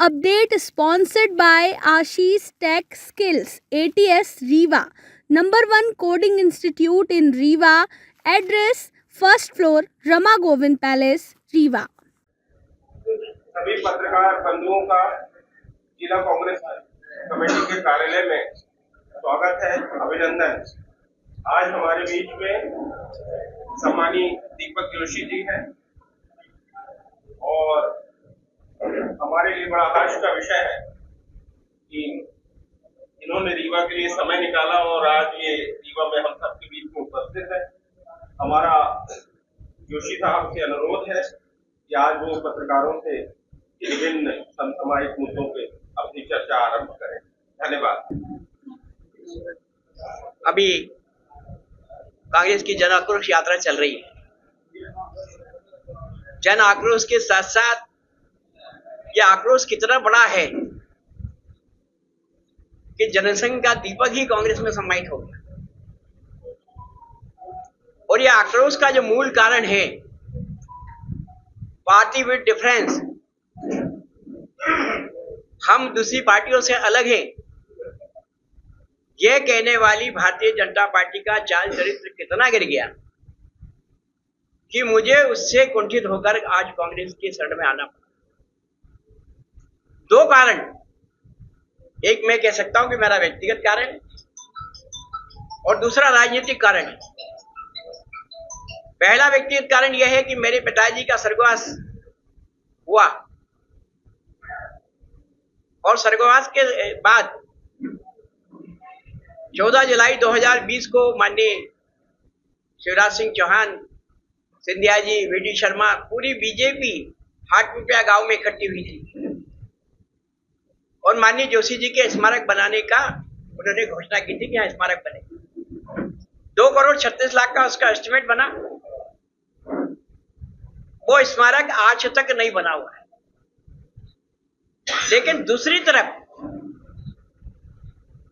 update sponsored by Ashish Tech Skills, ATS Rewa, #1 coding institute in Rewa. Address: first floor, Rama Govind Palace, Rewa. सभी पत्रकार बंधुओं का जिला Congress committee के कार्यालय में स्वागत है, अभिनंदन। आज हमारे बीच में सम्मानीय दीपक जोशी जी हैं और हमारे लिए बड़ा हर्ष का विषय है कि इन्होंने रीवा के लिए समय निकाला और आज ये रीवा में हम सबके बीच में उपस्थित है। हमारा जोशी साहब से अनुरोध है कि आज वो पत्रकारों से विभिन्न समसामयिक मुद्दों पे अपनी चर्चा आरंभ करें। धन्यवाद। अभी कांग्रेस की जन आक्रोश यात्रा चल रही है। जन आक्रोश के साथ साथ यह आक्रोश कितना बड़ा है कि जनसंघ का दीपक ही कांग्रेस में सम्मानित हो गया। और यह आक्रोश का जो मूल कारण है, पार्टी विद डिफरेंस, हम दूसरी पार्टियों से अलग हैं, यह कहने वाली भारतीय जनता पार्टी का चाल चरित्र कितना गिर गया कि मुझे उससे कुंठित होकर आज कांग्रेस के शरण में आना पड़ा। दो कारण, एक मैं कह सकता हूं कि मेरा व्यक्तिगत कारण है और दूसरा राजनीतिक कारण है। पहला व्यक्तिगत कारण यह है कि मेरे पिताजी का स्वर्गवास हुआ और स्वर्गवास के बाद 14 जुलाई 2020 को माननीय शिवराज सिंह चौहान, सिंधिया जी, वीडी शर्मा, पूरी बीजेपी हाटपिपलिया गांव में इकट्ठी हुई थी और माननीय जोशी जी के स्मारक बनाने का उन्होंने घोषणा की थी कि यहाँ स्मारक बने। 2,36,00,000 का उसका एस्टिमेट बना। वो स्मारक आज तक नहीं बना हुआ है। लेकिन दूसरी तरफ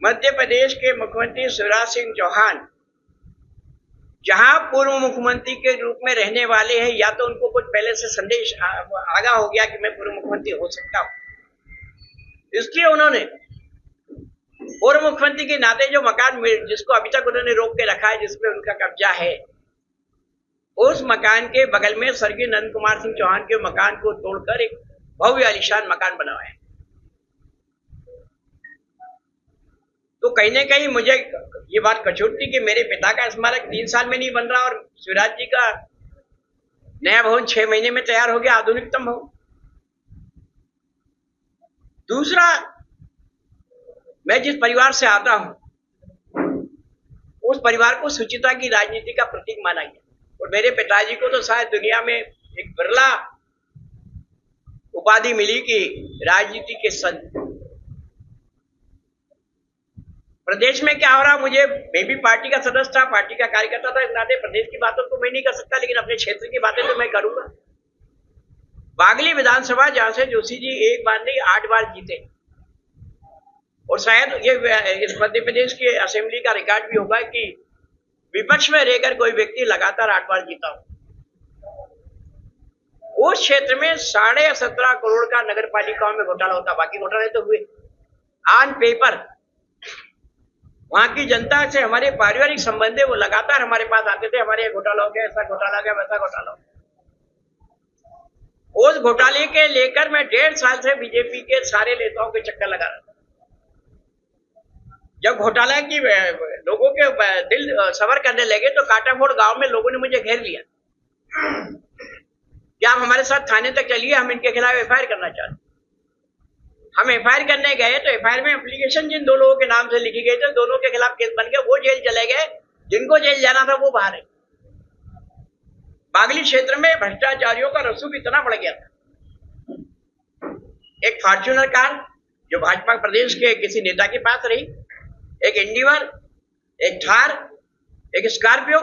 मध्य प्रदेश के मुख्यमंत्री शिवराज सिंह चौहान, जहां पूर्व मुख्यमंत्री के रूप में रहने वाले हैं, या तो उनको कुछ पहले से संदेश आगाह हो गया कि मैं पूर्व मुख्यमंत्री हो सकता हूं, इसलिए उन्होंने पूर्व मुख्यमंत्री के नाते जो मकान जिसको अभी तक उन्होंने रोक के रखा है, जिसमें उनका कब्जा है, उस मकान के बगल में स्वर्गीय नंद कुमार सिंह चौहान के मकान को तोड़कर एक भव्य आलीशान मकान बनवाया। तो कहीं ना कहीं मुझे ये बात कचोटती कि मेरे पिता का स्मारक 3 साल में नहीं बन रहा और शिवराज जी का नया भवन 6 महीने में तैयार हो गया, आधुनिकतम भवन। दूसरा, मैं जिस परिवार से आता हूं उस परिवार को सुचिता की राजनीति का प्रतीक माना गया और मेरे पिताजी को तो शायद दुनिया में एक बिरला उपाधि मिली कि राजनीति के संत। प्रदेश में क्या हो रहा, मैं भी पार्टी का सदस्य था, पार्टी का कार्यकर्ता था, इस नाते प्रदेश की बातों को मैं नहीं कर सकता, लेकिन अपने क्षेत्र की बातें तो मैं करूंगा। बागली विधानसभा, जहां से जोशी जी 1 बार नहीं 8 बार जीते और शायद ये इस मध्य प्रदेश के असेंबली का रिकॉर्ड भी होगा कि विपक्ष में रहकर कोई व्यक्ति लगातार 8 बार जीता हो। उस क्षेत्र में 17.5 करोड़ का नगर पालिकाओं में घोटाला होता, बाकी घोटाले तो हुए ऑन पेपर। वहां की जनता से हमारे पारिवारिक संबंध है, वो लगातार हमारे पास आते थे, हमारे घोटाला हो गया, ऐसा घोटाला हो गया, वैसा घोटाला हो गया। उस घोटाले के लेकर मैं 1.5 साल से बीजेपी के सारे नेताओं के चक्कर लगा रहा था। जब घोटाला की लोगों के दिल सबर करने लगे तो काटाफोड़ गांव में लोगों ने मुझे घेर लिया कि आप हमारे साथ थाने तक चलिए, हम इनके खिलाफ एफआईआर करना चाहते। हम एफआईआर करने गए तो एफआईआर में एप्लीकेशन जिन 2 लोगों के नाम से लिखी गई थी, दोनों के खिलाफ केस बन गया, वो जेल चले गए, जिनको जेल जाना था वो बाहर है। बागली क्षेत्र में भ्रष्टाचारियों का रसूख इतना बढ़ गया था। एक फॉर्च्यूनर कार जो भाजपा प्रदेश के किसी नेता के पास रही, एक इंडिवर, एक थार, एक स्कॉर्पियो,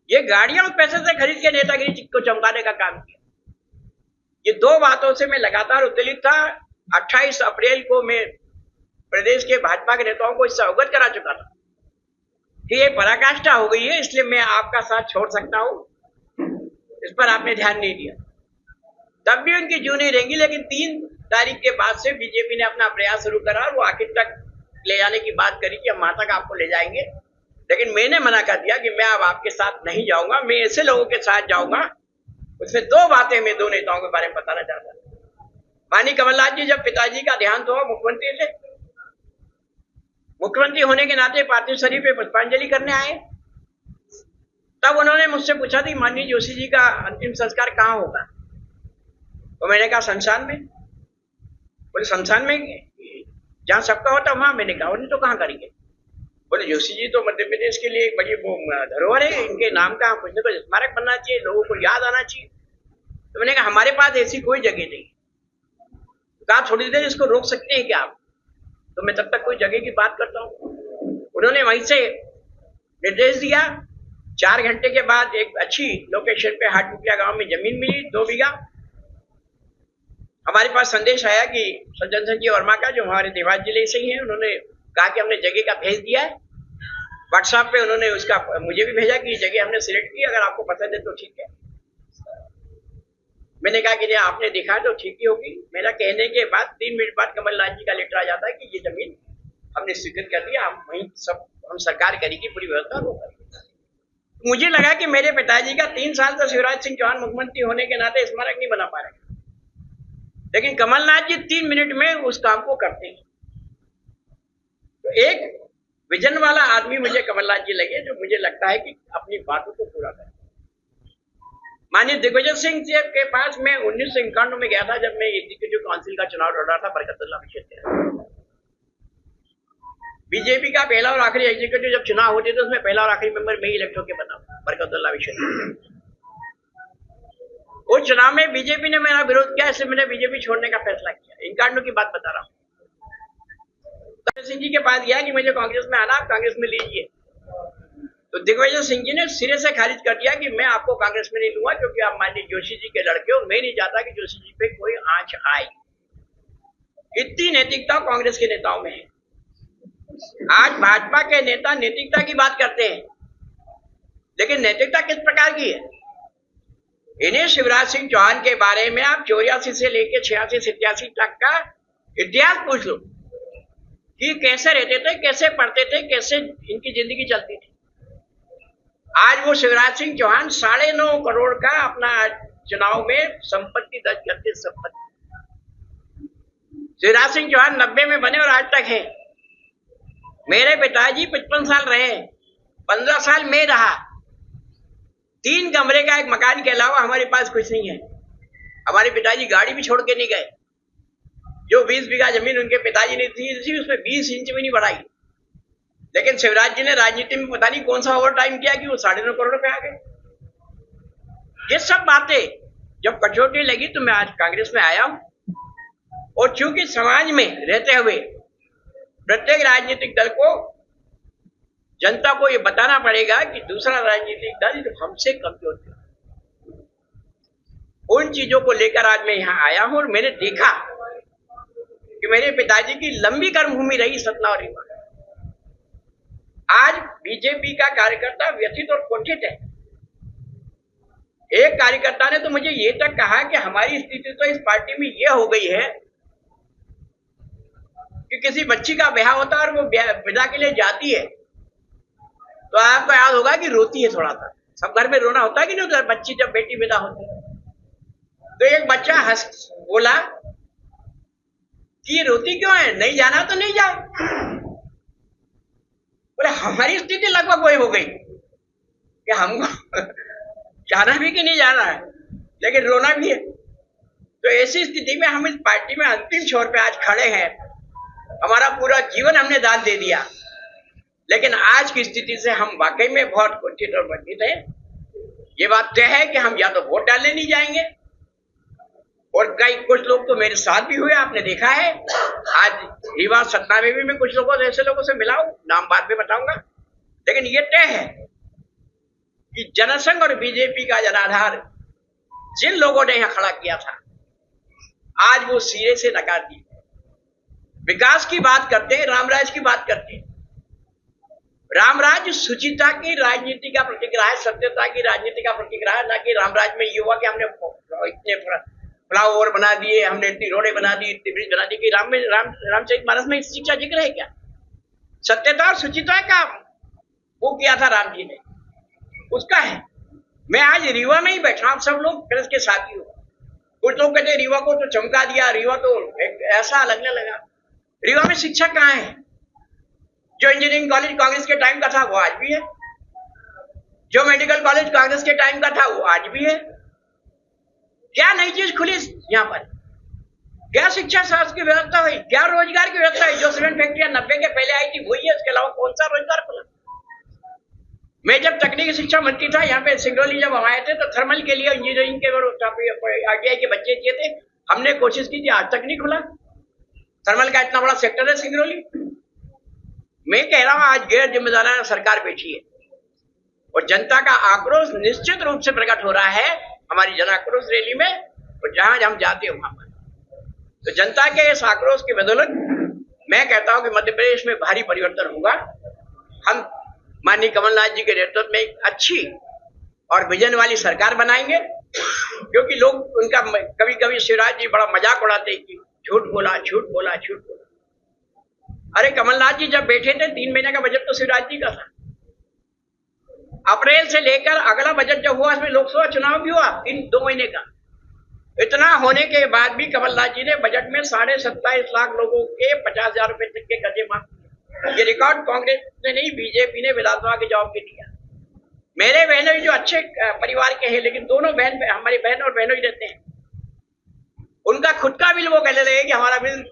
ये गाड़ियां उस पैसे से खरीद के नेतागिरी को चमकाने का काम किया। ये 2 बातों से मैं लगातार उत्तेजित था। 28 अप्रैल को मैं प्रदेश के भाजपा के नेताओं को इससे अवगत करा चुका था कि ये पराकाष्ठा हो गई है, इसलिए मैं आपका साथ छोड़ सकता हूं। इस पर आपने ध्यान नहीं दिया, तब भी उनकी जू नहीं रहेंगी। लेकिन तारीख के बाद से बीजेपी ने अपना प्रयास शुरू करा और वो आखिर तक ले जाने की बात करी कि हम वहां तक आपको ले जाएंगे, लेकिन मैंने मना कर दिया कि मैं अब आपके साथ नहीं जाऊंगा, मैं ऐसे लोगों के साथ जाऊंगा। उसमें दो बातें मैं दो नेताओं के बारे में बताना चाहता हूं। माननीय कमलनाथ जी जब पिताजी का देहांत हुआ मुख्यमंत्री थे, मुख्यमंत्री होने के नाते पार्थिव शरीर पे पुष्पांजलि करने आए, तब उन्होंने मुझसे पूछा थी माननीय जोशी जी का अंतिम संस्कार कहाँ होगा। तो मैंने कहा शमशान में। बोले शमशान में जहां सबका होता वहां। मैंने कहा उन्हें तो कहाँ करेंगे। बोले जोशी जी तो मध्य प्रदेश के लिए एक बड़ी धरोहर है, इनके नाम का कुछ न कुछ स्मारक बनना चाहिए, लोगों को याद आना चाहिए। तो मैंने कहा हमारे पास ऐसी कोई जगह नहीं। कहा थोड़ी देर इसको रोक सकते हैं क्या आप। तो मैं तब तक कोई जगह की बात करता हूँ। उन्होंने वहीं से निर्देश दिया। 4 घंटे के बाद एक अच्छी लोकेशन पे हाटमुखिया गांव में जमीन मिली 2 बीघा। हमारे पास संदेश आया कि सज्जन सिंह जी वर्मा का, जो हमारे देवास जिले से ही हैं, उन्होंने कहा कि हमने जगह का भेज दिया है। व्हाट्सएप पे उन्होंने उसका मुझे भी भेजा कि जगह हमने सिलेक्ट की, अगर आपको पसंद है तो ठीक है। मैंने कहा कि आपने देखा तो ठीक ही होगी। मेरा कहने के बाद 3 मिनट बाद कमलनाथ जी का लेटर आ जाता है कि ये जमीन हमने स्वीकृत कर दिया, हम वहीं सब हम सरकार करेगी पूरी व्यवस्था वो करेगी। मुझे लगा कि मेरे पिताजी का 3 साल तक शिवराज सिंह चौहान मुख्यमंत्री होने के नाते स्मारक नहीं बना पा रहे, लेकिन कमलनाथ जी 3 मिनट में उस काम को करते हैं। तो एक विजन वाला आदमी मुझे कमलनाथ जी लगे, जो मुझे लगता है कि अपनी बातों को पूरा करे। माननीय दिग्विजय सिंह जी के पास मैं 1951 में गया था, जब मैं एग्जीक्यूटिव काउंसिल का चुनाव लड़ रहा था बरकतुल्ला विषय। बीजेपी का पहला और आखिरी एग्जीक्यूटिव जब चुनाव होते थे उसमें पहला और आखिरी मेंबर मैं ही इलेक्ट होकर बना बरकतुल्ला विषय। उस चुनाव में बीजेपी ने मेरा विरोध किया, इसलिए मैंने बीजेपी छोड़ने का फैसला किया। इन कारणों की बात बता रहा हूँ। सिंह जी के पास गया कि मुझे कांग्रेस में आना, आप कांग्रेस में लीजिए। तो दिग्विजय सिंह जी ने सिरे से खारिज कर दिया कि मैं आपको कांग्रेस में नहीं लूंगा, क्योंकि आप माननीय जोशी जी के लड़के हो, मैं नहीं चाहता कि जोशी जी पे कोई आंच आए। इतनी नैतिकता कांग्रेस के नेताओं में है। आज भाजपा के नेता नैतिकता की बात करते हैं, लेकिन नैतिकता किस प्रकार की है। इन्हें शिवराज सिंह चौहान के बारे में आप 84 से लेकर 86-87 तक का इतिहास पूछ लो कि कैसे रहते थे, कैसे पढ़ते थे, कैसे इनकी जिंदगी चलती थी। आज वो शिवराज सिंह चौहान 9.5 करोड़ का अपना चुनाव में संपत्ति दर्ज करते। संपत्ति शिवराज सिंह चौहान 90 में बने और आज तक है। मेरे पिताजी 55 साल रहे, 15 साल में रहा। 3 कमरे का एक मकान के अलावा हमारे पास कुछ नहीं है। हमारे पिताजी गाड़ी भी छोड़ के नहीं गए। जो 20 बीघा जमीन उनके पिताजी ने थी, उसमें 20 इंच भी नहीं बढ़ाई। लेकिन शिवराज जी ने राजनीति में पता नहीं कौन सा ओवर टाइम किया कि वो 9.5 करोड़ पे आ गए। ये सब बातें जब कचौटी लगी तो मैं आज कांग्रेस में आया हूं। और चूंकि समाज में रहते हुए प्रत्येक राजनीतिक दल को, जनता को ये बताना पड़ेगा कि दूसरा राजनीतिक दल जो हमसे कमजोर थे, उन चीजों को लेकर आज मैं यहां आया हूं। और मैंने देखा कि मेरे पिताजी की लंबी कर्मभूमि रही सतना और रीवा। आज बीजेपी का कार्यकर्ता व्यथित और कुंठित है। एक कार्यकर्ता ने तो मुझे ये तक कहा कि हमारी स्थिति तो इस पार्टी में ये हो गई है कि किसी बच्ची का ब्याह होता है और वो विदा के लिए जाती है तो आपको याद होगा कि रोती है थोड़ा सा। सब घर में रोना होता है कि नहीं, बच्ची जब बेटी विदा होती है। तो एक बच्चा हंस बोला कि ये रोती क्यों है, नहीं जाना तो नहीं जाओ। बोले हमारी स्थिति लगभग वही हो गई कि हमको जाना भी कि नहीं जाना है, लेकिन रोना भी है। तो ऐसी स्थिति में हम इस पार्टी में अंतिम छोर पे आज खड़े हैं। हमारा पूरा जीवन हमने दान दे दिया, लेकिन आज की स्थिति से हम वाकई में बहुत कुंठित और वंचित हैं। ये बात तय है कि हम या तो वोट डालने नहीं जाएंगे, और कई कुछ लोग तो मेरे साथ भी हुए, आपने देखा है। आज रीवा सतना में भी मैं कुछ लोगों से, ऐसे लोगों से मिला हूं, नाम बाद में बताऊंगा। लेकिन ये तय है कि जनसंघ और बीजेपी का जनाधार जिन लोगों ने यहां खड़ा किया था, आज वो सिरे से नकार दिए। विकास की बात करते हैं, रामराज की बात करते हैं। रामराज सुचिता की राजनीति का प्रतीक रहा है, सत्यता की राजनीति का प्रतीक रहा है, ना कि रामराज में युवा के हमने इतने फ्लाईओवर बना दिए, हमने इतनी रोडें बना दी, इतनी ब्रिज बना दी कि रामचरितमानस में शिक्षा जिक्र है क्या? सत्यता और शुचिता का वो किया था राम जी ने, उसका है। मैं आज रीवा में ही बैठा हूं, सब लोग फिर के साथी हो। कुछ लोग कहते रीवा को तो चमका दिया, रीवा तो ऐसा लगने लगा। रीवा में शिक्षा कहाँ है? जो इंजीनियरिंग कॉलेज कांग्रेस के टाइम का था वो आज भी है, जो मेडिकल कॉलेज कांग्रेस के टाइम का था वो आज भी है। क्या नई चीज खुली यहाँ पर? क्या शिक्षा शास्त्र की व्यवस्था हुई? क्या रोजगार की व्यवस्था हुई? जो सीमेंट फैक्ट्रियां 90 के पहले आई थी वही है, उसके अलावा कौन सा रोजगार खुला? मैं जब तकनीकी शिक्षा मंत्री था, यहाँ पे सिंगरौली जब हम आए थे, तो थर्मल के लिए इंजीनियरिंग के आरटीआई के बच्चे चाहिए थे, हमने कोशिश की थी, आज तक नहीं खुला। थर्मल का इतना बड़ा सेक्टर है सिंगरौली। मैं कह रहा हूं आज गैर जिम्मेदाराना सरकार बैठी है और जनता का आक्रोश निश्चित रूप से प्रकट हो रहा है हमारी जन आक्रोश रैली में, और जहां हम जाते हैं वहां पर। तो जनता के इस आक्रोश की बदौलत मैं कहता हूं कि मध्य प्रदेश में भारी परिवर्तन होगा। हम माननीय कमलनाथ जी के नेतृत्व में एक अच्छी और विजन वाली सरकार बनाएंगे, क्योंकि लोग उनका कभी कभी शिवराज जी बड़ा मजाक उड़ाते कि झूठ बोला झूठ बोला झूठ बोला। अरे कमलनाथ जी जब बैठे थे 3 महीने का बजट तो शिवराज जी का था। अप्रैल से लेकर अगला बजट जब हुआ उसमें लोकसभा चुनाव भी हुआ 2 महीने का। इतना होने के बाद भी कमलनाथ जी ने बजट में 27.5 लाख लोगों के 50,000 रुपए तक के कर्जे माफ किए। ये रिकॉर्ड कांग्रेस ने नहीं, बीजेपी ने विधानसभा के जवाब में दिया। मेरे बहनों जो अच्छे परिवार के हैं, लेकिन दोनों बहन हमारी बहन और बहनों ही रहते हैं, उनका खुद का बिल वो कहने लगे कि हमारा बिल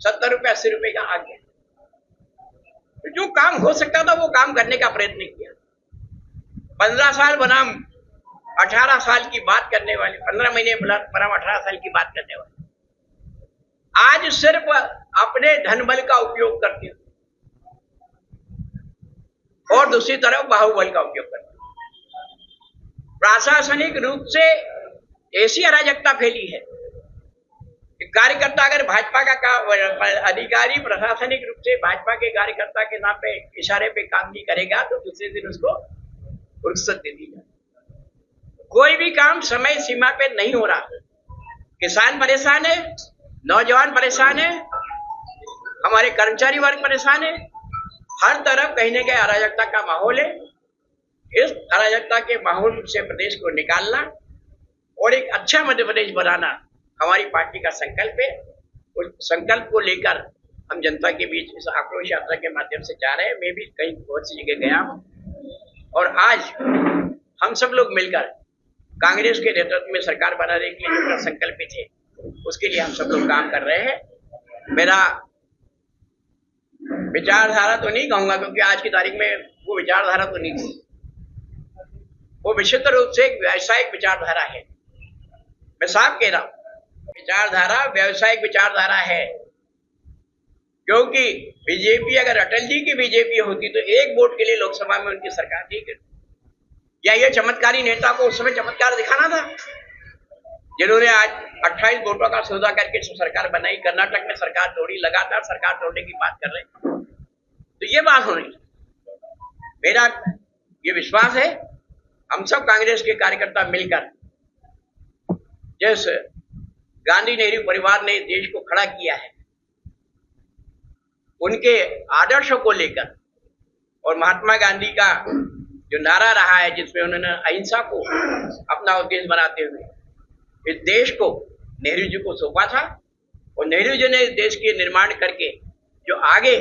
70 रुपए 80 रुपए का आ गया। तो जो काम हो सकता था वो काम करने का प्रयत्न किया। 15 साल बनाम 18 साल की बात करने वाले, 15 महीने बनाम 18 साल की बात करने वाले आज सिर्फ अपने धन बल का उपयोग करते हैं और दूसरी तरफ बाहुबल का उपयोग करते हैं। प्रशासनिक रूप से ऐसी अराजकता फैली है कि कार्यकर्ता अगर भाजपा का अधिकारी प्रशासनिक रूप से भाजपा के कार्यकर्ता के नाम पे इशारे पे काम नहीं करेगा तो दूसरे दिन उसको रुख्सत दे दी जाए। कोई भी काम समय सीमा पे नहीं हो रहा। किसान परेशान है, नौजवान परेशान है, हमारे कर्मचारी वर्ग परेशान है। हर तरफ कहीं न कहीं अराजकता का माहौल है। इस अराजकता के माहौल से प्रदेश को निकालना और एक अच्छा मध्य प्रदेश बनाना हमारी पार्टी का संकल्प है। उस संकल्प को लेकर हम जनता के बीच इस आक्रोश यात्रा के माध्यम से जा रहे हैं। मैं भी कई बहुत सी जगह गया हूं और आज हम सब लोग मिलकर कांग्रेस के नेतृत्व में सरकार बनाने के लिए जो संकल्पित है उसके लिए हम सब लोग काम कर रहे हैं। मेरा विचारधारा तो नहीं कहूंगा, क्योंकि आज की तारीख में वो विचारधारा तो नहीं थी, वो विशुद्ध रूप से एक व्यावसायिक विचारधारा है। मैं साफ कह रहा हूं, विचारधारा व्यावसायिक विचारधारा है। क्योंकि बीजेपी, अगर अटल जी की बीजेपी होती तो 1 वोट के लिए लोकसभा में उनकी सरकार नहीं करती। या ये चमत्कारी नेता को उस समय चमत्कार दिखाना था जिन्होंने आज 28 वोटों का सौदा करके सरकार बनाई। कर्नाटक में सरकार तोड़ी, लगातार सरकार तोड़ने की बात कर रहे हैं। तो ये बात होनी, मेरा ये विश्वास है हम सब कांग्रेस के कार्यकर्ता मिलकर, जैसे गांधी नेहरू परिवार ने देश को खड़ा किया है, उनके आदर्शों को लेकर और महात्मा गांधी का जो नारा रहा है जिसमें उन्होंने अहिंसा को अपना उद्देश्य बनाते हुए इस देश को नेहरू जी को सौंपा था। और नेहरू जी ने इस देश के निर्माण करके जो आगे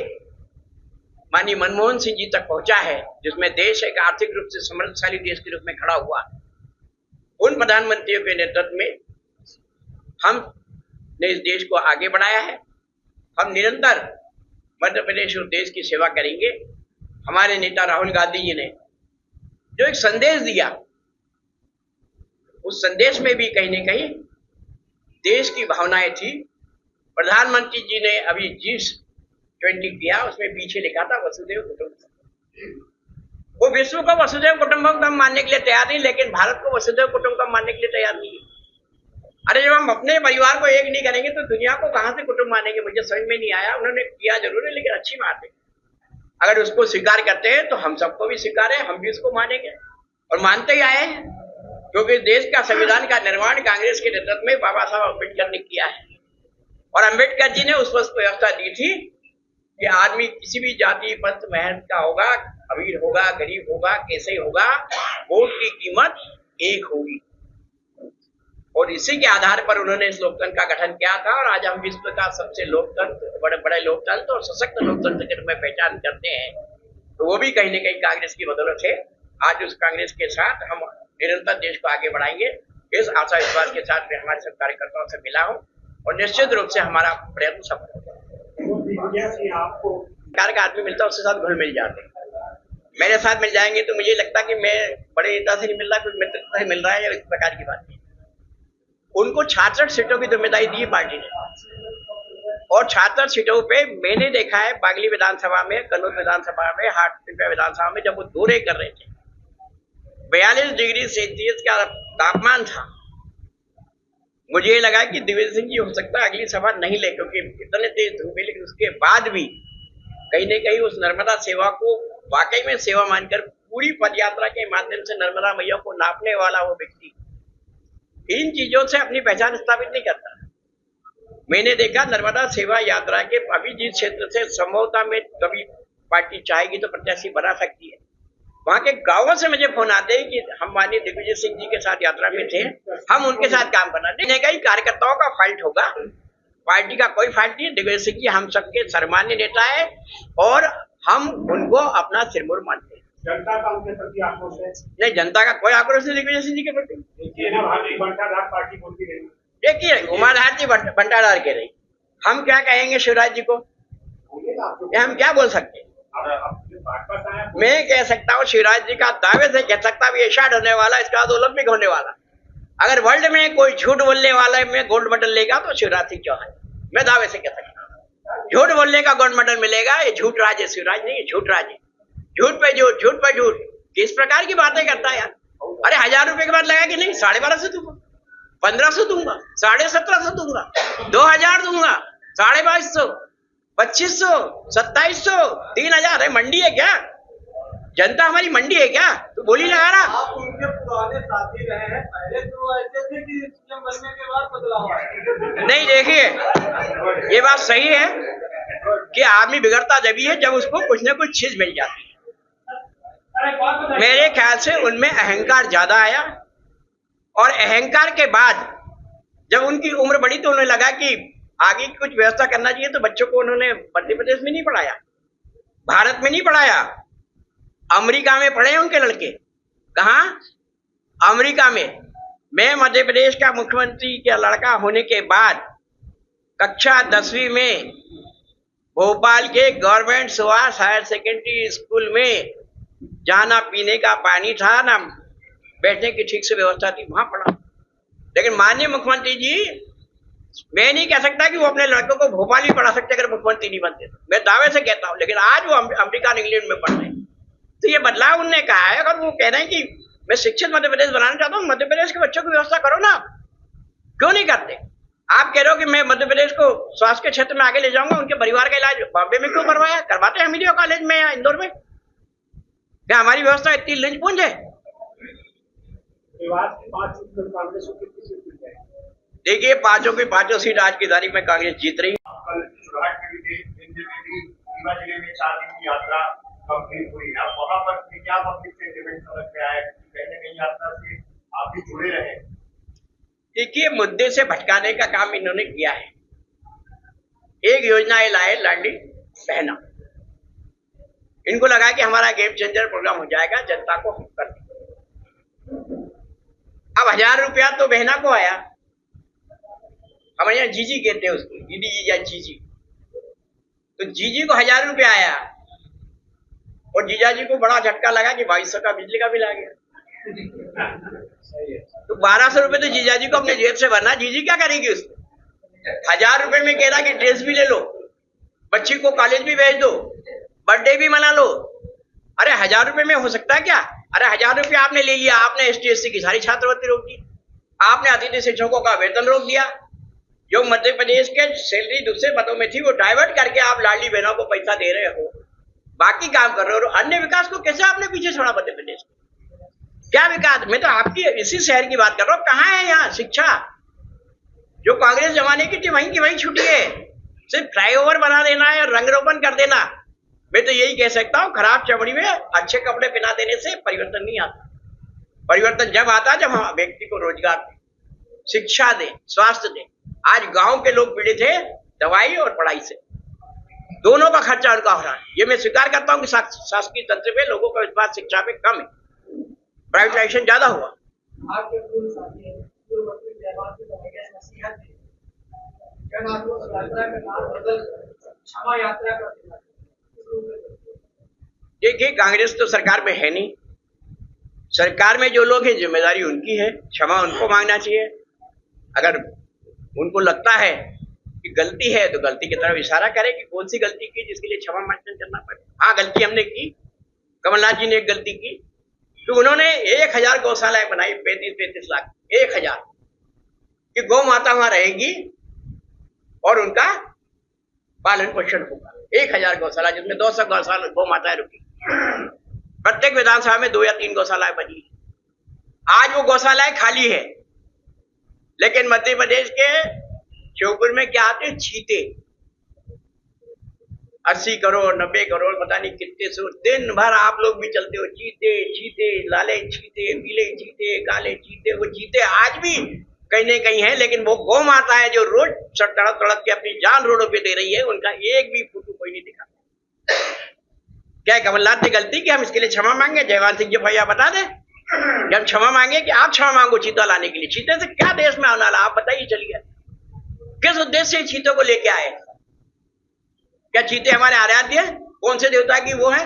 माननीय मनमोहन सिंह जी तक पहुंचा है, जिसमें देश एक आर्थिक रूप से समृद्धशाली देश के रूप में खड़ा हुआ, उन प्रधानमंत्रियों के नेतृत्व में हमने इस देश को आगे बढ़ाया है। हम निरंतर मध्य प्रदेश और देश की सेवा करेंगे। हमारे नेता राहुल गांधी जी ने जो एक संदेश दिया, उस संदेश में भी कहीं न कहीं देश की भावनाएं थी। प्रधानमंत्री जी ने अभी G20 किया, उसमें पीछे लिखा था वसुधैव कुटुंबकम। वो विश्व को वसुधैव कुटुंबकम मानने के लिए तैयार नहीं, लेकिन भारत को वसुधैव कुटुंबकम मानने के लिए तैयार नहीं है। अरे जब हम अपने परिवार को एक नहीं करेंगे तो दुनिया को कहां से कुटुंब मानेंगे? मुझे समझ में नहीं आया। उन्होंने किया जरूर है, लेकिन अच्छी बात है। अगर उसको स्वीकार करते हैं तो हम सबको भी स्वीकार है, हम भी उसको मानेंगे और मानते ही आए हैं। क्योंकि देश का संविधान का निर्माण कांग्रेस के नेतृत्व में बाबा साहब अम्बेडकर ने किया है और अम्बेडकर जी ने उस वक्त व्यवस्था दी थी कि आदमी किसी भी जाति पंथ मेहनत का होगा, अमीर होगा, गरीब होगा, कैसे होगा, वोट की कीमत एक होगी। और इसी के आधार पर उन्होंने इस लोकतंत्र का गठन किया था और आज हम विश्व का सबसे लोकतंत्र, बड़े बड़े लोकतंत्र और सशक्त लोकतंत्र के रूप में पहचान करते हैं। तो वो भी कहीं न कहीं कांग्रेस की बदौलत है। आज उस कांग्रेस के साथ हम निरंतर देश को आगे बढ़ाएंगे, इस आशा विश्वास के साथ मैं हमारे सब कार्यकर्ताओं से मिला हूँ और निश्चित रूप से हमारा प्रयत्न सफल होगा। सरकार का आदमी मिलता है उसके साथ घुल मिल जाते हैं। मेरे साथ मिल जाएंगे तो मुझे लगता है कि मैं बड़े नेता से नहीं मिल रहा, कुछ मित्रता से मिल रहा है या इस प्रकार की बात नहीं। उनको 66 सीटों की जिम्मेदारी दी पार्टी ने और 66 सीटों पे मैंने देखा है बागली विधानसभा में, कन्नौज विधानसभा में, हाटपिपलिया विधानसभा में जब वो दौरे कर रहे थे 42 डिग्री सेल्सियस का तापमान था। मुझे लगा कि दिग्विजय सिंह जी हो सकता है अगली सभा नहीं ले, क्योंकि इतने तेज धूप है, लेकिन उसके बाद भी कहीं न कहीं उस नर्मदा सेवा को वाकई में सेवा मानकर पूरी पदयात्रा के माध्यम से नर्मदा मैया को नापने वाला वो व्यक्ति इन चीजों से अपनी पहचान स्थापित नहीं करता। मैंने देखा नर्मदा सेवा यात्रा के अभी जिस क्षेत्र से संभवतः में कभी पार्टी चाहेगी तो प्रत्याशी बना सकती है, वहां के गांवों से मुझे फोन आते हैं कि हम माननीय दिग्विजय सिंह जी के साथ यात्रा में थे, हम उनके साथ काम करना नहीं। कहीं कार्यकर्ताओं का फाल्ट होगा, पार्टी का कोई फाल्ट नहीं। दिग्विजय सिंह जी हम सबके सर्वमान्य नेता है और हम उनको अपना सिरमौर मानते हैं। जनता का उनके प्रति आक्रोश है? नहीं, जनता का कोई आक्रोश नहीं दिग्विजय सिंह जी के प्रति। पार्टी बोलती रही, देखिए उमाधार जी बंटाधार के रही, हम क्या कहेंगे शिवराज जी को, हम क्या बोल सकते हैं? मैं कह सकता हूँ शिवराज जी का दावे से कह सकता हूँ एशियाड होने वाला, इसके बाद ओलंपिक होने वाला। अगर वर्ल्ड में कोई झूठ बोलने वाला में गोल्ड मेडल लेगा तो शिवराज सिंह चौहान, मैं दावे से कह सकता हूँ। झूठ बोलने का गोल्ड मेडल मिलेगा, ये झूठ राज है शिवराज नहीं, झूठ राज है। झूठ पे झूठ, झूठ पे झूठ, किस प्रकार की बातें करता है यार। अरे 1000 रुपए के बाद लगा कि नहीं 1250 दूंगा, 1500 दूंगा, 1750 दूंगा, 2000 दूंगा, 2250, 2500, 2700, 3000। है मंडी है क्या? जनता हमारी मंडी है क्या? तो बोली लगा रहा। आप उनके पुराने साथी रहे हैं, पहले तो ऐसे थे कि सीएम बनने के बाद बदलाव आया। नहीं, देखिए ये बात सही है कि आदमी बिगड़ता जब है जब उसको कुछ न कुछ चीज मिल जाती है। मेरे ख्याल से उनमें अहंकार ज्यादा आया और अहंकार के बाद जब उनकी उम्र बढ़ी तो उन्हें लगा कि आगे कुछ व्यवस्था करना चाहिए, तो बच्चों को उन्होंने मध्य प्रदेश में नहीं पढ़ाया, भारत में नहीं पढ़ाया, अमेरिका में पढ़े उनके लड़के। कहाँ? अमेरिका में। मैं मध्य प्रदेश का मुख्यमंत्री का लड़का होने के बाद कक्षा 10वीं में भोपाल के government Subhash higher secondary school में जहाँ ना पीने का पानी था ना बैठने की ठीक से व्यवस्था थी, वहां पढ़ा। लेकिन माननीय मुख्यमंत्री जी, मैं नहीं कह सकता कि वो अपने लड़कों को भोपाल ही पढ़ा सकते अगर मुख्यमंत्री नहीं बनते तो, मैं दावे से कहता हूँ। लेकिन आज वो अमेरिका और इंग्लैंड में पढ़ रहे हैं, तो ये बदलाव उन्होंने कहा है। अगर वो कह रहे हैं कि मैं शिक्षित मध्य प्रदेश बनाना चाहता हूँ, मध्य प्रदेश के बच्चों की व्यवस्था करो ना, क्यों नहीं करते? आप कह रहे हो कि मैं मध्य प्रदेश को स्वास्थ्य के क्षेत्र में आगे ले जाऊंगा, उनके परिवार का इलाज बॉम्बे में क्यों करवाया? करवाते हैं मीडिया कॉलेज में या इंदौर में। क्या हमारी व्यवस्था इतनी लिंचपुंज है? देखिए 5 की 5 सीट आज की तारीख में कांग्रेस जीत रही है। जिले में 4 दिन की यात्रा कंप्लीट हुई है, वहां पर क्या पब्लिक सेंटिमेंट समझ में आया कि कहीं न कहीं यात्रा से आप भी जुड़े रहे? देखिए मुद्दे से भटकाने का काम इन्होंने किया है। एक योजना ये लाए लाडली बहना, इनको लगा कि हमारा गेम चेंजर प्रोग्राम हो जाएगा, जनता को हम कर देंगे। अब 1000 रुपया तो बहना को आया, हमारे यहाँ जीजी कहते हैं उसको, दीदी जीजा जीजी, तो जीजी को 1000 रुपया आया और जीजा जी को बड़ा झटका लगा कि 2200 का बिजली का बिल आ गया। तो 1200 रुपए तो जीजा जी को अपने जेब से भरना, जीजी क्या करेगी उसको? 1000 रुपए में कह रहा कि ड्रेस भी ले लो, बच्ची को कॉलेज भी भेज दो, बर्थडे भी मना लो। अरे 1000 रुपए में हो सकता है क्या? अरे 1000 रुपया आपने ले लिया, आपने ST/SC की सारी छात्रवृत्ति रोक दी, आपने अतिथि शिक्षकों का वेतन रोक दिया, जो मध्य प्रदेश के सैलरी दूसरे पदों में थी वो डाइवर्ट करके आप लाडली बहनों को पैसा दे रहे हो, बाकी काम कर रहे हो। अन्य विकास को कैसे आपने पीछे छोड़ा मध्य प्रदेश? क्या विकास? मैं तो आपकी इसी शहर की बात कर रहा हूँ। कहाँ है यहाँ शिक्षा? जो कांग्रेस जमाने की थी वहीं की वहीं छुट्टी है। सिर्फ फ्लाईओवर बना देना है, रंग रोगन कर देना। मैं तो यही कह सकता हूँ, खराब चमड़ी में अच्छे कपड़े पहना देने से परिवर्तन नहीं आता। परिवर्तन जब आता है जब हम व्यक्ति को रोजगार दें, शिक्षा दें, स्वास्थ्य दें। आज गांव के लोग पीड़ित है दवाई और पढ़ाई से, दोनों का खर्चा उनका हो रहा है। ये मैं स्वीकार करता हूँ कि शासकीय तंत्र पे लोगों का विश्वास शिक्षा पे कम है, प्राइवेटाइजेशन ज्यादा हुआ। देखिए, कांग्रेस तो सरकार में है नहीं। सरकार में जो लोग हैं जिम्मेदारी उनकी है, क्षमा उनको मांगना चाहिए। अगर उनको लगता है कि गलती है तो गलती की तरफ इशारा करे कि कौन सी गलती की जिसके लिए क्षमा मांगने चलना पड़े। हाँ, गलती हमने की। कमलनाथ जी ने एक गलती की तो उन्होंने 1000 गौशालाएं बनाई, 35-35 लाख, 1000 कि गौ माता वहां रहेगी और उनका पालन पोषण होगा। 1000 गौशाला, जिसमें 200 गौशाला गौ माताएं रुकी। प्रत्येक विधानसभा में 2 या 3 गौशालाएं बनी। आज वो गौशालाएं खाली है, लेकिन मध्य प्रदेश के श्योपुर में क्या आते हैं? चीते। 80 करोड़ 90 करोड़ पता नहीं कितने सौ, दिन भर आप लोग भी चलते हो। चीते चीते, लाले चीते, पीले चीते, काले चीते। वो चीते आज भी कहीं न कहीं है, लेकिन वो गौ माता है जो रोज तड़प तड़प के अपनी जान रोडों पे दे रही है, उनका एक भी फोटो कोई नहीं दिखा। क्या कमलनाथ ने गलती की? हम इसके लिए क्षमा मांगे? जयवान सिंह जी भैया बता दे कि हम क्षमा मांगे कि आप क्षमा मांगो चीता लाने के लिए। चीते से क्या देश में आना, आप बताइए। चलिए, किस उद्देश्य से चीतों को लेके आए? क्या चीते हमारे आराध्य है? कौन से देवता की वो है?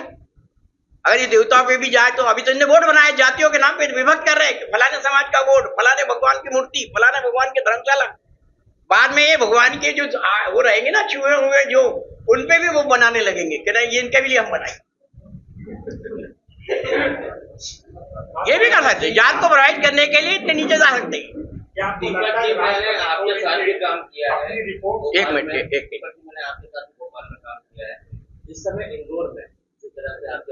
अगर ये देवताओं पे भी जाए तो अभी तो इन्हें वोट बनाए, जातियों के नाम पे विभक्त कर रहे हैं। फलाने समाज का वोट, फलाने भगवान की मूर्ति, फलाने भगवान की धर्मशाला। बाद में ये भगवान के जो वो रहेंगे ना छुए हुए, जो उन पे भी वो बनाने लगेंगे कि नहीं ये इनके भी लिए हम बनाए। ये भी कर सकते, जात को प्रभावित करने के लिए इतने नीचे जा सकते हैं। आपके साथ भी काम किया है। एक मिनट, एक मैंने आपके साथ भोपाल में काम किया है। इस समय इंदौर में जिस तरह से आपके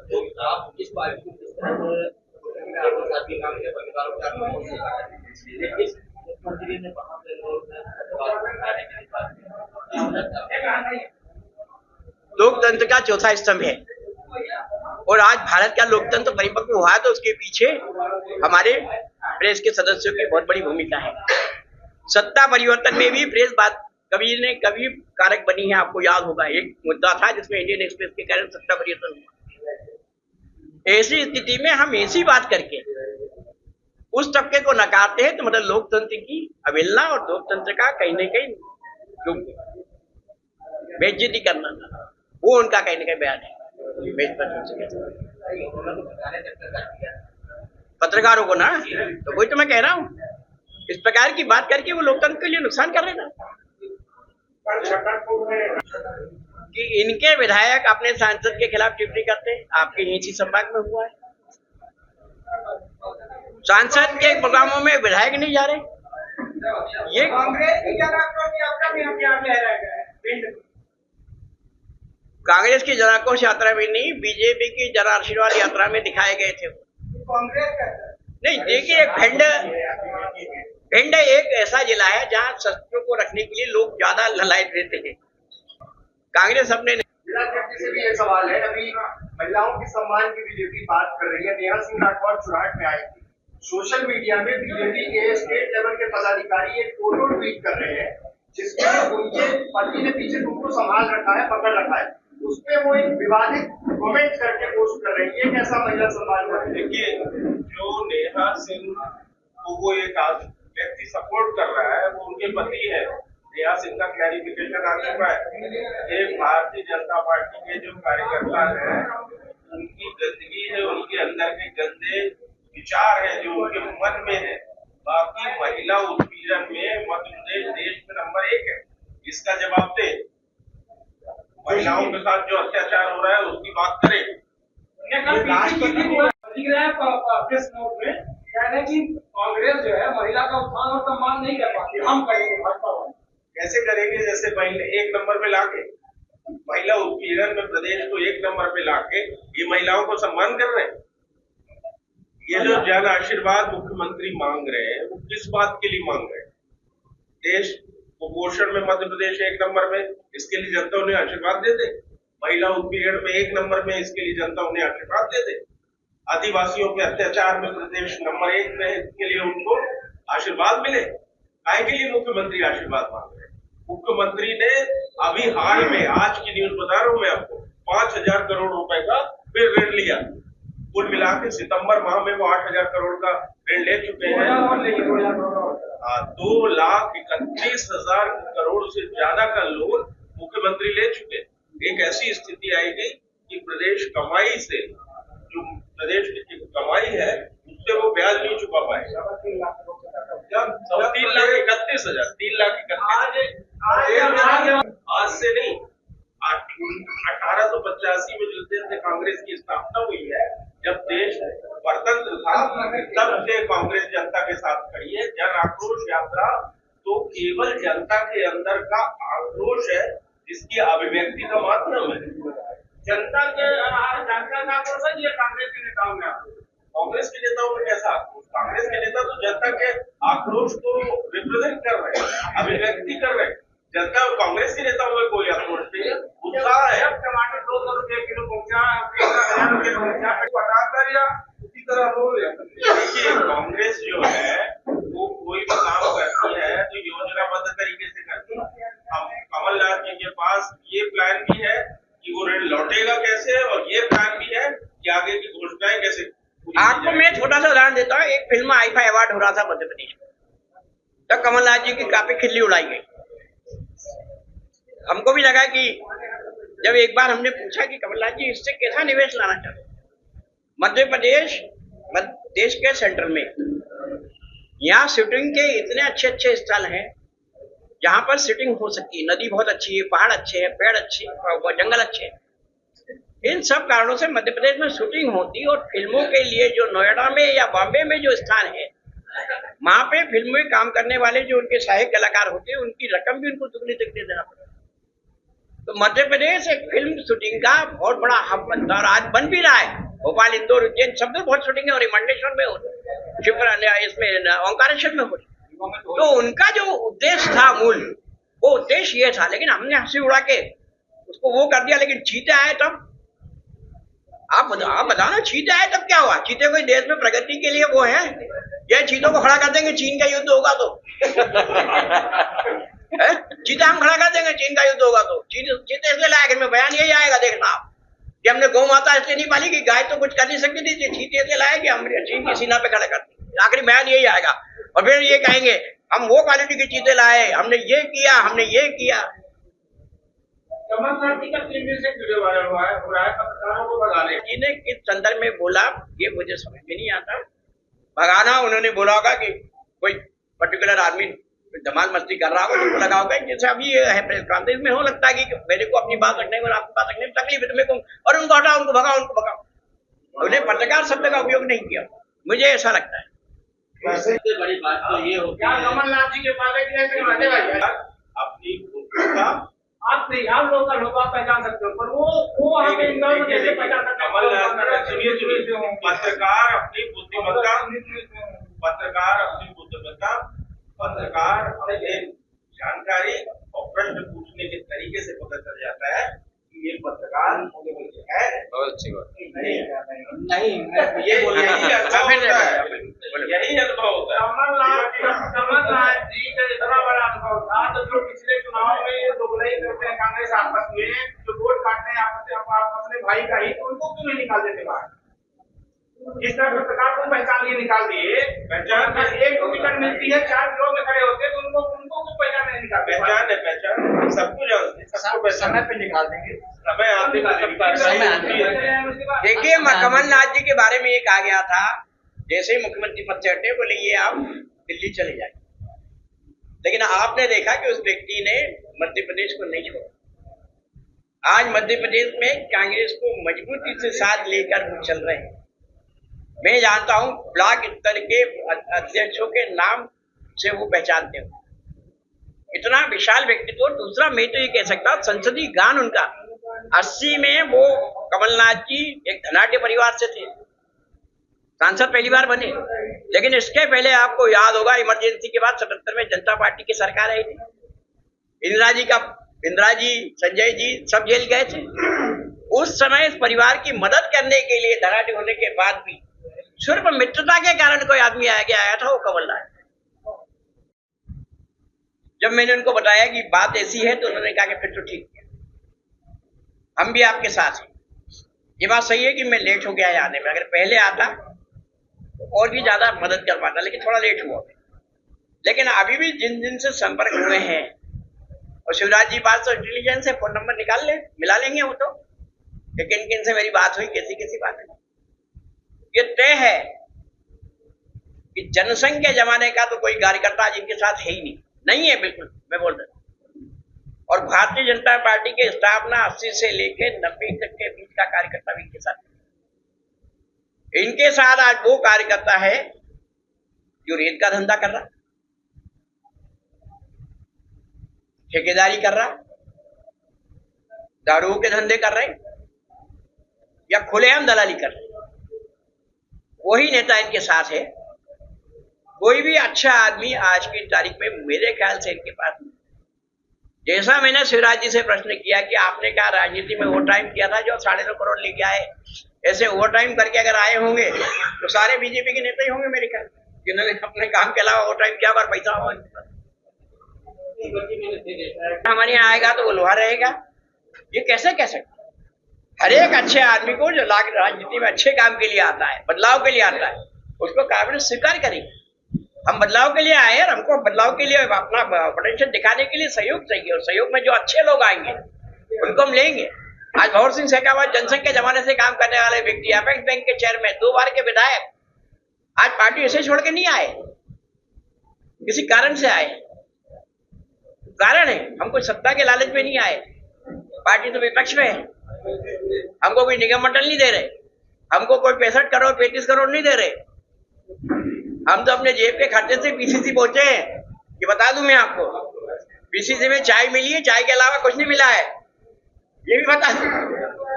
तो आप इस बात को किस तरह से आपके साथ भी काम किया, परिवारों के साथ इस मुख्यमंत्री ने वहां पे लोकतंत्र का चौथा स्तंभ है और आज भारत का लोकतंत्र परिपक्व हुआ है तो उसके पीछे हमारे प्रेस के सदस्यों की बहुत बड़ी भूमिका है। सत्ता परिवर्तन में भी प्रेस बात कभी कारक बनी है। आपको याद होगा एक मुद्दा था जिसमें इंडियन एक्सप्रेस के कारण सत्ता परिवर्तन हुआ। ऐसी स्थिति में हम ऐसी बात करके उस तबके को नकारते हैं तो मतलब लोकतंत्र की अवहेलना और लोकतंत्र का कहीं न कहीं बेइज्जती करना, वो उनका कहीं न कहीं बयान है। पत्रकारों को ना, तो वही तो मैं कह रहा हूँ, इस प्रकार की बात करके वो लोकतंत्र के लिए नुकसान कर रहे हैं कि इनके विधायक अपने सांसद के खिलाफ टिप्पणी करते हैं। आपके यही संभाग में हुआ है, सांसद के प्रोग्रामों में विधायक नहीं जा रहे। ये कांग्रेस की कांग्रेस की जन आक्रोश यात्रा में नहीं, बीजेपी की जन आशीर्वाद यात्रा में दिखाए गए थे। नहीं, देखिए, भिंड एक ऐसा जिला है जहां शस्त्रों को रखने के लिए लोग ज्यादा ललायत रहते हैं। कांग्रेस अपने से भी ये सवाल है, अभी महिलाओं के सम्मान की बीजेपी बात कर रही है। नेहा सिंह राठौर चुराहट में आई थी। सोशल मीडिया में बीजेपी के स्टेट लेवल के पदाधिकारी एक फोटो ट्वीट कर रहे हैं जिसमें उनके पति ने पीछे उनको संभाल रखा है, पकड़ रखा है। उसपे वो एक विवादित कमेंट करके पोस्ट कर रही है। कैसा महिला सम्मान? देखिए, जो नेहा सिंह को वो एक व्यक्ति सपोर्ट कर रहा है वो उनके पति है। नेहा सिंह का क्लैरिफिकेशन आ चुका है। एक भारतीय जनता पार्टी के जो कार्यकर्ता है उनकी गंदगी है, उनके अंदर के गंदे विचार है जो उनके मन में है। बाकी महिला उत्पीड़न में मध्य प्रदेश देश में नंबर 1 है। इसका जवाब दे। महिलाओं के साथ जो अत्याचार हो रहा है उसकी बात करें। प्रेस नोट में कह रहे कि कांग्रेस जो है महिला का उत्थान और सम्मान नहीं कर पाती, हम करेंगे भाजपा वाले। कैसे करेंगे? जैसे महिला 1 नंबर पे लाके महिला उत्पीड़न में प्रदेश को 1 नंबर पे लाके ये महिलाओं को सम्मान कर रहे हैं। ये जो जन आशीर्वाद मुख्यमंत्री मांग रहे हैं वो किस बात के लिए मांग रहे हैं? देश कुपोषण में मध्य प्रदेश 1 नंबर में, इसके लिए जनता उन्हें आशीर्वाद दे दे। महिला उत्पीड़न में 1 नंबर में, इसके लिए जनता उन्हें आशीर्वाद दे दे। आदिवासियों पे अत्याचार में प्रदेश नंबर 1 में, इसके लिए उनको आशीर्वाद मिले। काहे के लिए मुख्यमंत्री आशीर्वाद मांग रहे हैं? मुख्यमंत्री ने अभी हाल में, आज की न्यूज बता रहा हूं मैं आपको, 5,000 करोड़ रुपए का फिर ऋण लिया। कुल मिला के सितंबर माह में वो 8,000 करोड़ का ऋण ले चुके हैं। 2,31,000 करोड़ से ज्यादा का लोन मुख्यमंत्री ले चुके हैं। एक ऐसी स्थिति आएगी कि प्रदेश कमाई से, जो प्रदेश की कमाई है उससे वो ब्याज नहीं चुका पाएगा। 3,31,000 आज से नहीं, 1885 में जिस दिन से कांग्रेस की स्थापना हुई है, जब देश स्वतंत्र था, तब से कांग्रेस जनता के साथ खड़ी है। जन आक्रोश यात्रा तो केवल जनता के अंदर का आक्रोश है, जिसकी अभिव्यक्ति का माध्यम है। जनता के आक्रोश है, ये कांग्रेस के नेताओं में आक्रोश। कांग्रेस के नेताओं में कैसा आक्रोश? कांग्रेस के नेता तो जनता के आक्रोश को रिप्रेजेंट कर रहे हैं, अभिव्यक्ति कर रहे हैं। जनता और कांग्रेस के नेताओं में कोई आक्रोश नहीं है, उत्साह है। टमाटर 200 रुपए किलो पहुंचा, 1,000 रुपए पहुंचा, हटाकर या उसी तरह हो रहा है। देखिए, कांग्रेस जो है वो कोई भी काम करती है तो योजनाबद्ध तरीके से करती है। हम कमलनाथ जी के पास ये प्लान भी है कि वो ऋण लौटेगा कैसे, और ये प्लान भी है कि आगे की घोषणाएं कैसे। आपको मैं छोटा सा उदाहरण देता हूँ। एक फिल्म आईफा अवार्ड हो रहा था मध्य प्रदेश में, तब कमलनाथ जी की काफी खिल्ली उड़ाई गई। हमको भी लगा कि जब एक बार हमने पूछा कि कमलनाथ जी इससे कैसा निवेश लाना चाहते, मध्य प्रदेश देश के सेंटर में, यहाँ शूटिंग के इतने अच्छे अच्छे स्थल हैं जहाँ पर शूटिंग हो सकती है। नदी बहुत अच्छी है, पहाड़ अच्छे हैं, पेड़ अच्छे हैं, जंगल अच्छे हैं। इन सब कारणों से मध्य प्रदेश में शूटिंग होती है। और फिल्मों के लिए जो नोएडा में या बॉम्बे में जो स्थान है, वहां पे फिल्म में काम करने वाले जो उनके सहायक कलाकार होते हैं, उनकी रकम भी उनको दुगनी तक दे देना पड़ता है। तो मध्य प्रदेश एक फिल्म शूटिंग का बहुत बड़ा हब बनता है, और आज बन भी रहा है। भोपाल, इंदौर, उज्जैन सब में बहुत शूटिंग हो रही, मंडलेश्वर में हो रही, शिवपुरा, इसमें ओंकारेश्वर में हो रही। तो उनका जो उद्देश्य था मूल, वो उद्देश्य ये था, लेकिन हमने हंसी उड़ा के उसको वो कर दिया। लेकिन चीते आए तब, आप बताओ ना, चीते आए तब क्या हुआ? चीते कोई देश में प्रगति के लिए वो है? ये चीतों को खड़ा कर देंगे, चीन का युद्ध होगा तो चीता हम खड़ा कर देंगे, चीन का युद्ध होगा तो। चीते इसलिए लाए, में बयान यही आएगा, देखना आप, कि हमने गौ माता इसलिए नहीं पाली कि गाय तो कुछ कर नहीं सकती थी, चीते इसलिए लाए कि हम चीन की सीना पे खड़ा करते। आखिरी बयान यही आएगा। और फिर ये कहेंगे हम वो क्वालिटी के चीते लाए, हमने ये किया, हमने ये किया। कमलनाथ जी का टीवी से वीडियो वायरल हुआ है, पत्रकारों को भगाने। इन्हें किस संदर्भ में बोला ये मुझे समझ में नहीं आता। भगाना, उन्होंने बोला होगा कि कोई पर्टिकुलर आदमी धमाल मस्ती कर रहा होगा, तो लगा होगा जैसे अभी ये है प्रेस कॉन्फ्रेंस में हो, लगता है कि मेरे को अपनी बात रखने में और आपकी बात रखने में तकलीफ है, तुम्हें को, और उनको हटाओ, उनको भगाओ, उनको भगाओ। उन्हें पत्रकार शब्द का उपयोग नहीं किया, मुझे ऐसा लगता है। सबसे बड़ी बात तो ये होती है, कमलनाथ जी के पास अपनी आप नहीं, आप लोग आप पहचान सकते हो, पर वो आप इंदौर में कैसे पहचान सकते हो? पत्रकार अपनी बुद्धिमत्ता, पत्रकार अपने जानकारी और प्रश्न पूछने के तरीके से पता चल जाता है कि ये पत्रकार है। बहुत अच्छी बात। नहीं, यही अनुभव होता है। कमलनाथ जी का इतना बड़ा अनुभव था, तो जो पिछले चुनाव में दुबई करते हैं कांग्रेस आपस में, जो वोट काटते हैं अपने भाई का ही, तो उनको क्यों नहीं निकाल देते बाहर? जिस तरह पत्रकार को पहचान लिए निकाल दिए, पहचान एक टिकट मिलती है, 4 लोग में खड़े होते हैं, तो उनको क्यों पहचान नहीं निकाल? पहचान सबको जानते हैं, सबको समय पे निकाल देंगे, समय आते हैं। देखिए, कमलनाथ जी के बारे में ये कहा गया था, जैसे ही मुख्यमंत्री पद से हटे, बोले ये आप दिल्ली चले जाए। लेकिन आपने देखा कि उस व्यक्ति ने मध्य प्रदेश को नहीं छोड़ा। आज मध्य प्रदेश में कांग्रेस को मजबूती से साथ लेकर वो चल रहे हैं। मैं जानता हूं ब्लॉक स्तर के अध्यक्षों के नाम से वो पहचानते हो। इतना विशाल व्यक्तित्व। दूसरा मैं तो ये कह सकता हूँ संसदीय गान उनका 80 में वो कमलनाथ जी एक धनाढ्य परिवार से थे, सांसद पहली बार बने। लेकिन इसके पहले आपको याद होगा इमरजेंसी के बाद 77 में जनता पार्टी की सरकार आई थी। इंदिरा जी, संजय जी सब जेल गए थे। उस समय इस परिवार की मदद करने के लिए धनाढ्य होने के बाद भी सिर्फ मित्रता के कारण कोई आदमी आया था, वो कमलनाथ। जब मैंने उनको बताया कि बात ऐसी है तो उन्होंने कहा कि फिर तो ठीक है, हम भी आपके साथ हैं। ये बात सही है कि मैं लेट हो गया है आने में, अगर पहले आता तो और भी ज्यादा मदद कर पाता, लेकिन थोड़ा लेट हुआ। लेकिन अभी भी जिन जिन से संपर्क हुए हैं, और शिवराज जी बात तो इंटेलिजेंस है, फोन नंबर निकाल ले, मिला लेंगे वो तो कि किन किन से मेरी बात हुई, कैसी कैसी बात है। ये तय है कि जनसंघ के जमाने का तो कोई कार्यकर्ता जिनके साथ है ही नहीं है, बिल्कुल मैं बोल रहा हूँ। और भारतीय जनता पार्टी के स्थापना 80 से लेकर 90 तक के बीच का कार्यकर्ता भी इनके साथ है। इनके साथ आज वो कार्यकर्ता है जो रेत का धंधा कर रहा, ठेकेदारी कर रहा, दारू के धंधे कर रहे या खुलेआम दलाली कर रहे, वही नेता इनके साथ है। कोई भी अच्छा आदमी आज की तारीख में मेरे ख्याल से इनके पास नहीं। जैसा मैंने शिवराज जी से प्रश्न किया कि आपने कहा राजनीति में ओवर टाइम किया था जो 2.5 करोड़ लेके आए, ऐसे ओवर टाइम करके अगर आए होंगे तो सारे बीजेपी के नेता ही होंगे मेरे ख्याल, जिन्होंने अपने काम के अलावा ओवर टाइम किया और पैसा हो। हमारे यहाँ आएगा तो वो लोहा रहेगा, ये कैसे कह सकते? हर एक अच्छे आदमी को जो राजनीति में अच्छे काम के लिए आता है, बदलाव के लिए आता है, उसको कैबिनेट स्वीकार करेंगे। हम बदलाव के लिए आए और हमको बदलाव के लिए अपना पोटेंशियल दिखाने के लिए सहयोग चाहिए, और सहयोग में जो अच्छे लोग आएंगे उनको हम लेंगे। आज भवर सिंह शेखावत जनसंघ के जमाने से काम करने वाले व्यक्ति, अपेक्स बैंक के चेयरमैन, 2 बार के विधायक, आज पार्टी ऐसे छोड़ के नहीं आए, किसी कारण से आए। कारण है, हम कोई सत्ता के लालच में नहीं आए, पार्टी तो विपक्ष में है, हमको कोई निगम मंडल नहीं दे रहे, हमको कोई 65 करोड़ 35 करोड़ नहीं दे रहे। हम तो अपने जेब के खर्चे से पीसीसी पहुंचे हैं। ये बता दूं मैं आपको, पीसीसी में चाय मिली है, चाय के अलावा कुछ नहीं मिला है, ये भी बता दूं।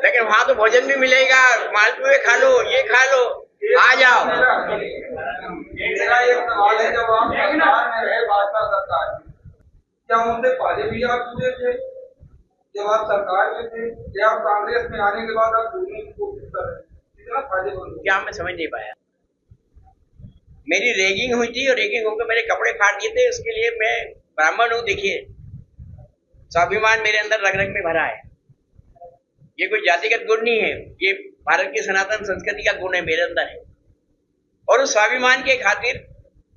लेकिन वहां तो भोजन भी मिलेगा, मालपुए खा लो, ये खा लो, आ जाओ। क्या उनसे पहले भी आप जुड़े थे जब आप सरकार में थे, या आप कांग्रेस में आने के बाद आप जुड़ने की कोशिश कर रहे हैं? कितना फायदेमंद? क्या मैं समझ नहीं पाया? मेरी रैगिंग हुई थी और रैगिंग होकर मेरे कपड़े फाड़ दिए थे, उसके लिए मैं ब्राह्मण हूँ। देखिए, स्वाभिमान मेरे अंदर रग रग में भरा है, ये कोई जातिगत गुण नहीं है, ये भारत की सनातन संस्कृति का गुण है, मेरे अंदर है। और उस स्वाभिमान के खातिर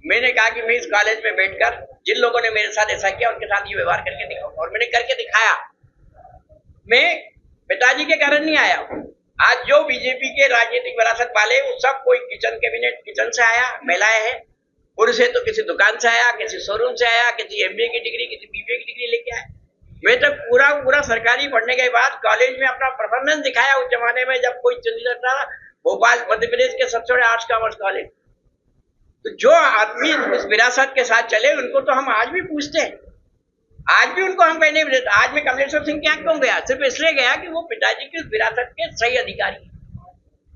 मैंने कहा कि मैं इस कॉलेज में बैठकर जिन लोगों ने मेरे साथ ऐसा किया उनके साथ ये व्यवहार करके दिखाऊंगा, और मैंने करके दिखाया। मैं पिताजी के कारण नहीं आया। आज जो बीजेपी के राजनीतिक विरासत वाले, वो सब कोई किचन कैबिनेट किचन से आया, महिलाएं हैं, पुरुष है तो किसी दुकान से आया, किसी शोरूम से आया, किसी एमबीए की डिग्री, किसी बीबीए की डिग्री लेके आया। मैं तो पूरा सरकारी पढ़ने के बाद कॉलेज में अपना परफॉर्मेंस दिखाया। उस जमाने में जब कोई चुनी जाता था, भोपाल मध्य प्रदेश के सबसे बड़े आर्ट्स कॉमर्स कॉलेज। तो जो आदमी उस विरासत के साथ चले उनको तो हम आज भी पूछते हैं, आज भी उनको हम कहने देते। आज मैं कमलेश्वर सिंह के यहाँ क्यों गया? सिर्फ इसलिए गया कि वो पिताजी की उस विरासत के सही अधिकारी,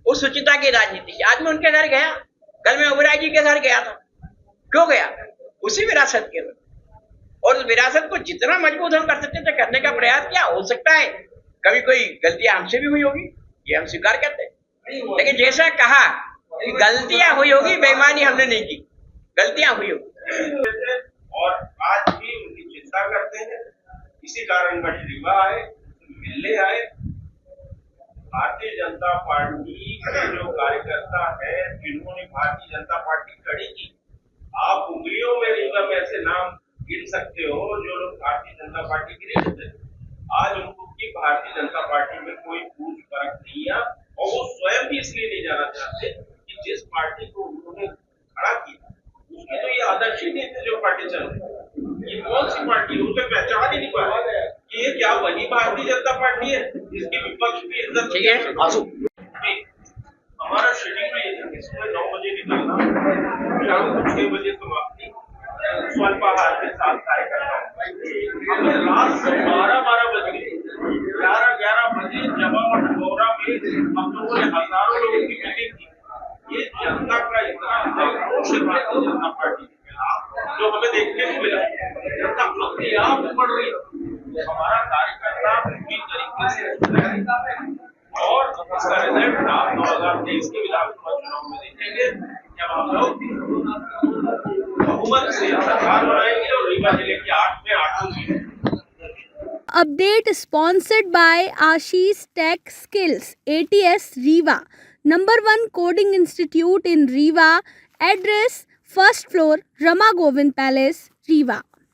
उस सुचिता की राजनीति। आज मैं उनके घर गया, कल मैं ओबराय जी के घर गया था। क्यों गया? उसी विरासत के। और उस विरासत को जितना मजबूत हम कर सकते थे करने का प्रयास किया। हो सकता है कभी कोई गलतियां हमसे भी हुई होगी, ये हम स्वीकार करते हैं, लेकिन जैसा कहा कि गलतियां हुई होगी, बेईमानी हमने नहीं की, गलतियां हुई होगी। और आज भी उनकी चिंता करते हैं। इसी कारण रीवा आए, मिलने आए। भारतीय जनता पार्टी के जो कार्यकर्ता है, जिन्होंने भारतीय जनता पार्टी खड़ी की, आप उंगलियों में रीवा में ऐसे नाम गिन सकते हो जो लोग भारतीय जनता पार्टी के लिए थे। आज उनको की भारतीय जनता पार्टी में कोई पूछ फर्क नहीं है, और वो स्वयं भी इसलिए नहीं जाना चाहते कि जिस पार्टी को उन्होंने खड़ा किया उसकी तो ये आदर्श ही नहीं थे जो पार्टी चल रही। ये कौन सी पार्टी, उसे पहचान ही नहीं पा रहे कि ये क्या वही भारतीय जनता पार्टी है जिसकी विपक्ष भी इज्जत है। हमारा शेड्यूल ये था कि सुबह 9 बजे निकलना, शाम को 6 बजे समाप्ति, स्वल्पाहार के साथ कार्यक्रम हमें रात से 12 बजे 11 बजे जमावट गौरा में हम लोगों ने हजारों लोगों की मीटिंग की। ये जनता का इतना आक्रोश है भारतीय जनता पार्टी के खिलाफ जो हमें देखने को मिला। जनता अपने आप उमड़ रही है। हमारा कार्यकर्ता पूरी तरीके से और इसका रिजल्ट आप 2023 के विधानसभा चुनाव में देखेंगे जब हम लोग बहुमत से सरकार बनाएंगे और रीवा जिले की 8 में 8 सीटें। Update sponsored by Ashish Tech Skills, ATS Rewa, number 1 coding institute in Rewa. Address: first floor, Rama Govind Palace, Rewa.